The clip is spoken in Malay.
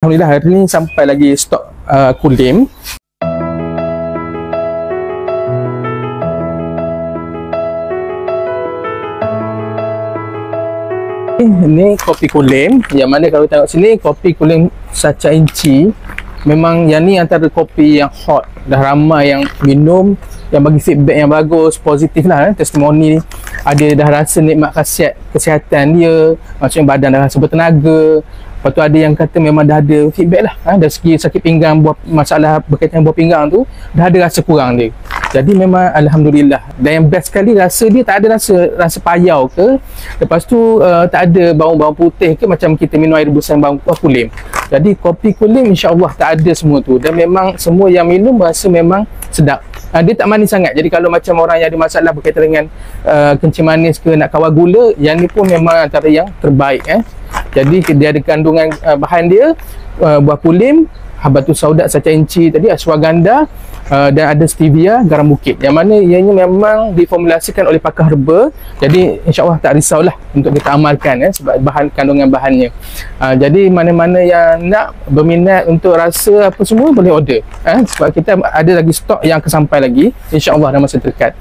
Alhamdulillah hari ni sampai lagi stok kulim. Ini kopi kulim, yang mana kalau tengok sini kopi kulim Sacha Inci. Memang yang ni antara kopi yang hot, dah ramai yang minum, yang bagi feedback yang bagus, positif lah, testimoni. Ada dah rasa nikmat khasiat kesihatan dia, maksudnya badan dah rasa bertenaga. Lepas tu ada yang kata memang dah ada feedback lah, dari segi sakit pinggang, masalah berkaitan buah pinggang tu dah ada rasa kurang dia. Jadi memang Alhamdulillah. Dan yang best sekali, rasa dia tak ada rasa payau ke, lepas tu tak ada bau-bau putih ke, macam kita minum air rebusan bau kulim. Jadi kopi kulim insya-Allah tak ada semua tu, dan memang semua yang minum rasa memang sedap. Dia tak manis sangat. Jadi kalau macam orang yang ada masalah berkaitan dengan kencing manis ke, nak kawal gula, yang ni pun memang antara yang terbaik. Jadi dia ada kandungan bahan dia, buah kulim, habatus sauda Sacha Inci tadi, ashwagandha, dan ada stevia, garam bukit, yang mana ianya memang diformulasikan oleh pakar herba. Jadi insya-Allah tak risaulah untuk kita amalkan sebab kandungan bahannya. Jadi mana-mana yang nak berminat untuk rasa apa semua boleh order, sebab kita ada lagi stok yang akan sampai lagi insya-Allah dalam masa terdekat.